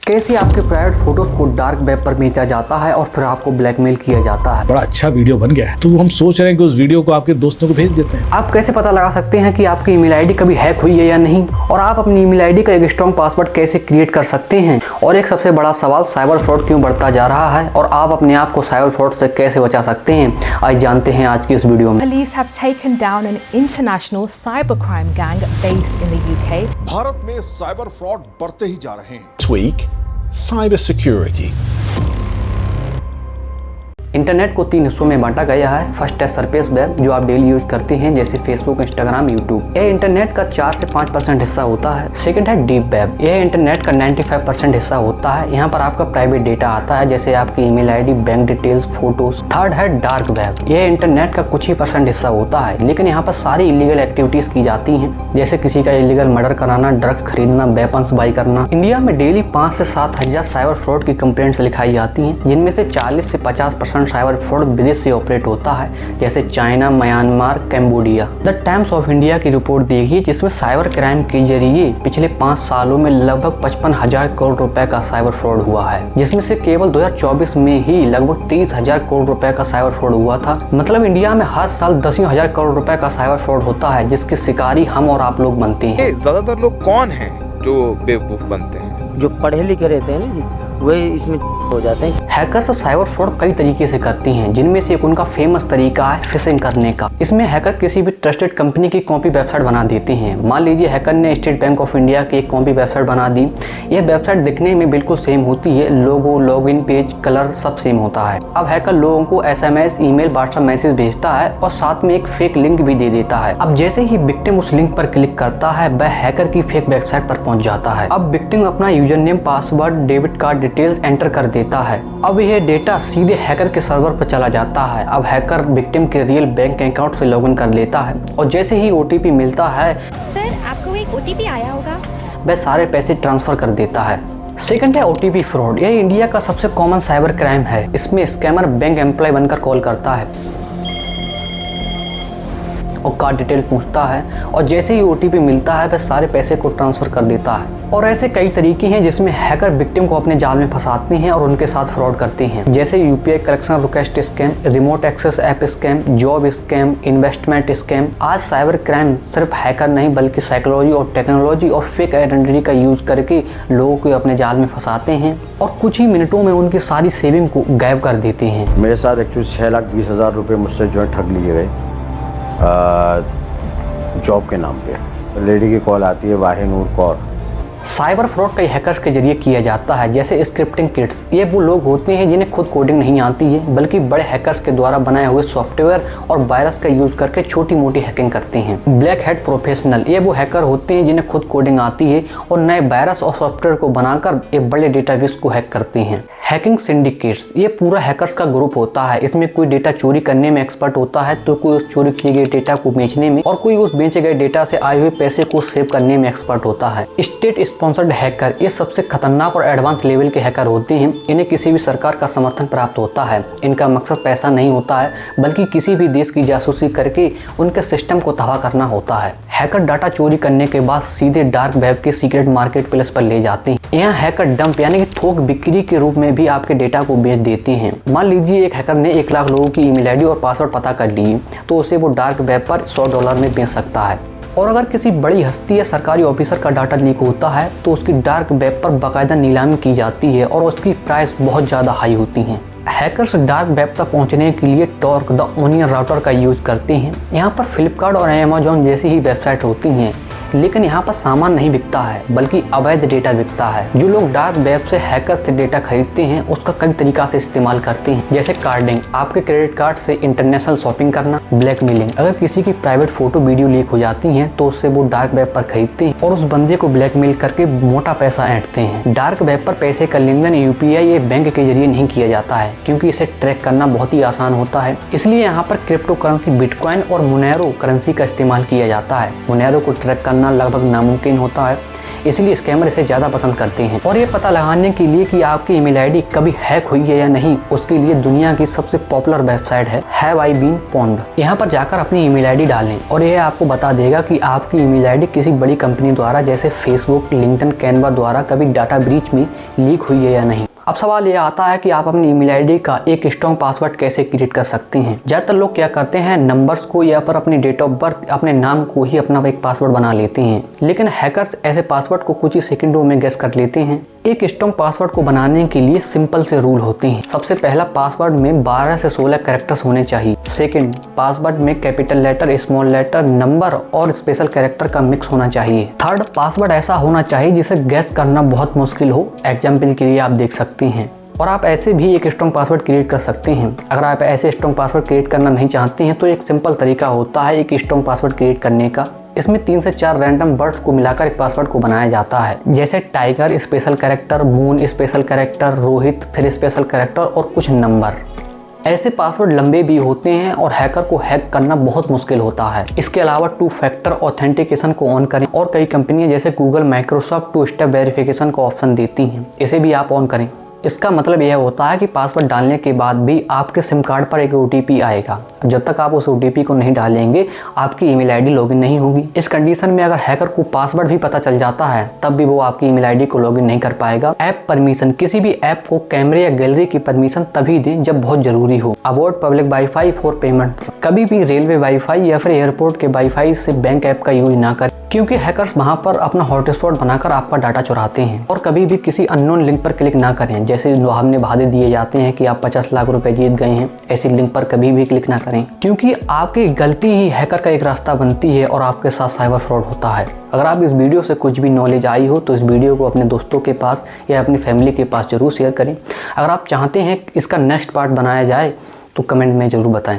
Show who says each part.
Speaker 1: कैसे आपके private photos को डार्क वेब पर बेचा जाता है और फिर आपको ब्लैकमेल किया जाता है।
Speaker 2: बड़ा अच्छा वीडियो बन गया है, तो हम सोच रहे हैं कि उस वीडियो को आपके दोस्तों को भेज देते हैं।
Speaker 1: आप कैसे पता लगा सकते हैं कि आपकी ईमेल आईडी कभी हैक हुई है या नहीं, और आप अपनी ईमेल आईडी का एक स्ट्रॉन्ग पासवर्ड कैसे क्रिएट कर सकते हैं। और एक सबसे बड़ा सवाल, साइबर फ्रॉड क्यों बढ़ता जा रहा है और आप अपने आप को साइबर फ्रॉड से कैसे बचा सकते हैं, आज जानते हैं आज की इस वीडियो में।
Speaker 3: Police have taken down an international cybercrime gang based in the UK.
Speaker 4: Bharat में साइबर फ्रॉड बढ़ते ही जा रहे हैं।
Speaker 5: This week, cybersecurity.
Speaker 1: इंटरनेट को 3 हिस्सों में बांटा गया है। फर्स्ट है सरफेस वेब, जो आप डेली यूज करते हैं जैसे फेसबुक, इंस्टाग्राम, यूट्यूब। यह इंटरनेट का 4 से 5% हिस्सा होता है। सेकंड है डीप वेब, यह इंटरनेट का 95% हिस्सा होता है। यहाँ पर आपका प्राइवेट डेटा आता है जैसे आपकी email ID, bank details, photos. Third है डार्क वेब, यह इंटरनेट का कुछ ही % हिस्सा होता है, लेकिन यहाँ पर सारी इलीगल एक्टिविटीज की जाती हैं, जैसे किसी का इलीगल मर्डर कराना, ड्रग्स खरीदना, वेपन्स बाई करना। इंडिया में डेली 5 से 7 हजार साइबर फ्रॉड की कंप्लेंट्स लिखाई जाती हैं, जिनमें से 40 से 50% साइबर फ्रॉड विदेश से ऑपरेट होता है, जैसे China, Myanmar, Cambodia. The times of India की रिपोर्ट देखिए, जिसमें साइबर क्राइम के जरिए पिछले 5 सालों में लगभग 55,000 करोड़ रुपए का साइबर फ्रॉड हुआ है, जिसमें से केवल 2024 में ही लगभग 30,000 करोड़ रुपए का साइबर फ्रॉड हुआ था। मतलब इंडिया में हर साल 10,000 करोड़ रुपए का साइबर फ्रॉड होता है, जिसके शिकारी हम और आप लोग बनते हैं।
Speaker 6: ज्यादातर लोग कौन हैं जो बेवकूफ बनते हैं?
Speaker 7: जो पढ़े लिखे रहते हैं ना जी, वही इसमें हो जाते हैं।
Speaker 1: हैकर्स साइबर फ्रॉड कई तरीके से करती हैं, जिनमें से एक उनका फेमस तरीका है फिशिंग करने का। इसमें हैकर किसी भी ट्रस्टेड कंपनी की कॉपी वेबसाइट बना देते हैं। मान लीजिए हैकर ने स्टेट बैंक ऑफ इंडिया की एक कॉपी वेबसाइट बना दी। यह वेबसाइट दिखने में बिल्कुल सेम होती है, लोगो, लॉगिन पेज, कलर सब सेम होता है। अब हैकर लोगों को SMS, ईमेल, व्हाट्सएप मैसेज भेजता है और साथ में एक फेक लिंक भी दे देता है। अब जैसे ही विक्टिम उस लिंक पर क्लिक करता है, वह हैकर की फेक वेबसाइट पर पहुंच जाता है। अब विक्टिम अपना user name, password, debit card details enter कर देता है। अब यह डेटा सीधे हैकर के सर्वर पर चला जाता है। अब हैकर विक्टिम के रियल बैंक अकाउंट से लॉगिन कर लेता है और जैसे ही OTP मिलता है,
Speaker 8: सर आपको एक OTP आया होगा,
Speaker 1: वह सारे पैसे ट्रांसफर कर देता है। सेकंड है OTP फ्रॉड, यह इंडिया का सबसे कॉमन साइबर क्राइम है। इसमें स्कैमर बैंक एम्प्लॉय बनकर कॉल करता है और कार्ड डिटेल पूछता है और जैसे ही OTP मिलता है, वह सारे पैसे को ट्रांसफर कर देता है। और ऐसे कई तरीके हैं जिसमें हैकर विक्टिम को अपने जाल में फंसाते हैं और उनके साथ फ्रॉड करते हैं, जैसे UPI collection request scam, remote access app scam, job scam, investment scam. आज साइबर क्राइम सिर्फ हैकर नहीं बल्कि साइकोलॉजी और टेक्नोलॉजी और फेक आइडेंटिटी का यूज करके लोगों को अपने जाल में फंसाते हैं और कुछ ही मिनटों में उनकी सारी सेविंग को गायब कर देते हैं।
Speaker 9: मेरे साथ एक्चुअली 6,20,000 रुपये मुझसे जो है ठग लिए गए जॉब के नाम पे। लेडी की कॉल आती है, वाहिनूर कौर।
Speaker 1: साइबर फ्रॉड कई हैकर्स के जरिए किया जाता है, जैसे स्क्रिप्टिंग किट्स। ये वो लोग होते हैं जिन्हें खुद कोडिंग नहीं आती है, बल्कि बड़े हैकर्स के द्वारा बनाए हुए सॉफ्टवेयर और वायरस का यूज करके छोटी मोटी हैकिंग करते हैं। ब्लैक हैट प्रोफेशनल, ये वो हैकर होते हैं जिन्हें खुद कोडिंग आती है और नए वायरस और सॉफ्टवेयर को बनाकर एक बड़े डेटाबेस को हैक करते हैं। हैकिंग सिंडिकेट्स, ये पूरा हैकर्स का ग्रुप होता है। इसमें कोई डेटा चोरी करने में एक्सपर्ट होता है, तो कोई उस चोरी किए गए डेटा को बेचने में, और कोई उस बेचे गए डेटा से आए हुए पैसे को सेव करने में एक्सपर्ट होता है। स्टेट स्पॉन्सर्ड हैकर, ये सबसे खतरनाक और एडवांस लेवल के हैकर होते हैं। इन्हें किसी भी सरकार का समर्थन प्राप्त होता है। इनका मकसद पैसा नहीं होता है, बल्कि किसी भी देश की जासूसी करके उनके सिस्टम को तबाह करना होता है। हैकर डाटा चोरी करने के बाद सीधे डार्क वेब के सीक्रेट मार्केट प्लेस पर ले जाते हैं। यहाँ हैकर डंप यानी कि थोक बिक्री के रूप में भी आपके डेटा को बेच देते हैं। मान लीजिए एक हैकर ने 1 लाख लोगों की ईमेल आईडी और पासवर्ड पता कर ली, तो उसे वो डार्क वेब पर $100 में बेच सकता है। और अगर किसी बड़ी हस्ती या सरकारी ऑफिसर का डाटा लीक होता है, तो उसकी डार्क वेब पर बाकायदा नीलामी की जाती है और उसकी प्राइस बहुत ज़्यादा हाई होती हैं। हैकर्स डार्क वेब तक पहुंचने के लिए टॉर्क द ओनियन राउटर का यूज करते हैं। यहाँ पर फ्लिपकार्ट और अमेजॉन जैसी ही वेबसाइट होती हैं, लेकिन यहाँ पर सामान नहीं बिकता है बल्कि अवैध डेटा बिकता है। जो लोग डार्क वेब से हैकर से डेटा खरीदते हैं, उसका कई तरीका से इस्तेमाल करते हैं, जैसे कार्डिंग, आपके क्रेडिट कार्ड से इंटरनेशनल शॉपिंग करना, ब्लैकमेलिंग। अगर किसी की प्राइवेट फोटो वीडियो लीक हो जाती हैं, तो उससे वो डार्क वेब पर खरीदते हैं और उस बंदे को ब्लैकमेल करके मोटा पैसा ऐंठते हैं। डार्क वेब पर पैसे का लेन देन UPI या बैंक के जरिए नहीं किया जाता है, क्योंकि इसे ट्रैक करना बहुत ही आसान होता है। इसलिए यहाँ पर क्रिप्टो करेंसी बिटकॉइन और मोनेरो करेंसी का इस्तेमाल किया जाता है। मोनेरो को ट्रैक करना लगभग नामुमकिन होता है। इसलिए स्कैमर इसे ज़्यादा पसंद करते हैं। और ये पता लगाने के लिए कि आपकी ईमेल आईडी कभी हैक हुई है या नहीं, उसके लिए दुनिया की सबसे पॉपुलर वेबसाइट है हैव आई बीन पॉन्ड। यहाँ पर जाकर अपनी ईमेल आईडी डालें और यह आपको बता देगा कि आपकी ईमेल आईडी किसी बड़ी कंपनी द्वारा जैसे फेसबुक, लिंक्डइन, कैनवा द्वारा कभी डाटा ब्रीच में लीक हुई है या नहीं। अब सवाल ये आता है कि आप अपनी ईमेल आईडी का एक स्ट्रॉन्ग पासवर्ड कैसे क्रिएट कर सकते हैं। ज़्यादातर लोग क्या करते हैं, नंबर्स को या पर अपनी डेट ऑफ बर्थ, अपने नाम को ही अपना एक पासवर्ड बना लेते हैं। लेकिन हैकर्स ऐसे पासवर्ड को कुछ ही सेकंडों में गेस कर लेते हैं। एक स्ट्रॉन्ग पासवर्ड को बनाने के लिए सिंपल से रूल होते हैं। सबसे पहला, पासवर्ड में 12 से 16 कैरेक्टर्स होने चाहिए। सेकंड, पासवर्ड में capital letter, small letter, number और स्पेशल कैरेक्टर का मिक्स होना चाहिए। थर्ड, पासवर्ड ऐसा होना चाहिए जिसे गेस करना बहुत मुश्किल हो। एग्जाम्पल के लिए आप देख सकते हैं। और आप ऐसे भी एक स्ट्रॉन्ग पासवर्ड क्रिएट कर सकते हैं। अगर आप ऐसे स्ट्रॉन्ग पासवर्ड क्रिएट करना नहीं चाहते हैं तो एक सिंपल तरीका होता है एक स्ट्रॉन्ग पासवर्ड क्रिएट करने का। इसमें 3 से 4 रैंडम वर्ड्स को मिलाकर एक पासवर्ड को बनाया जाता है, जैसे tiger special character, moon special character, Rohit फिर स्पेशल कैरेक्टर और कुछ नंबर। ऐसे पासवर्ड लंबे भी होते हैं और हैकर को हैक करना बहुत मुश्किल होता है। इसके अलावा 2 फैक्टर ऑथेंटिकेशन को ऑन करें और कई कंपनियां जैसे गूगल, माइक्रोसॉफ्ट 2 स्टेप वेरिफिकेशन का ऑप्शन देती हैं, इसे भी आप ऑन करें। इसका मतलब यह होता है कि पासवर्ड डालने के बाद भी आपके सिम कार्ड पर एक OTP आएगा। जब तक आप उस OTP को नहीं डालेंगे आपकी ईमेल आईडी लॉगिन नहीं होगी। इस कंडीशन में अगर हैकर को पासवर्ड भी पता चल जाता है तब भी वो आपकी ईमेल आईडी को लॉगिन नहीं कर पाएगा। ऐप परमिशन, किसी भी ऐप को कैमरे या गैलरी की परमिशन तभी दें जब बहुत जरूरी हो। Avoid public wifi for payments, कभी भी रेलवे वाईफाई या फिर एयरपोर्ट के वाईफाई से बैंक ऐप का यूज ना करें, क्योंकि हैकर्स वहां पर अपना हॉटस्पॉट बनाकर आपका डाटा चुराते हैं। और कभी भी किसी अननोन लिंक पर क्लिक ना करें, जैसे हमने वादे दिए जाते हैं कि आप 50 लाख रुपए जीत गए हैं, ऐसी लिंक पर कभी भी क्लिक ना करें, क्योंकि आपकी गलती ही हैकर का एक रास्ता बनती है और आपके साथ साइबर फ्रॉड होता है। अगर आप इस वीडियो से कुछ भी नॉलेज आई हो तो इस वीडियो को अपने दोस्तों के पास या अपनी फैमिली के पास जरूर शेयर करें। अगर आप चाहते हैं इसका नेक्स्ट पार्ट बनाया जाए तो कमेंट में ज़रूर बताएं।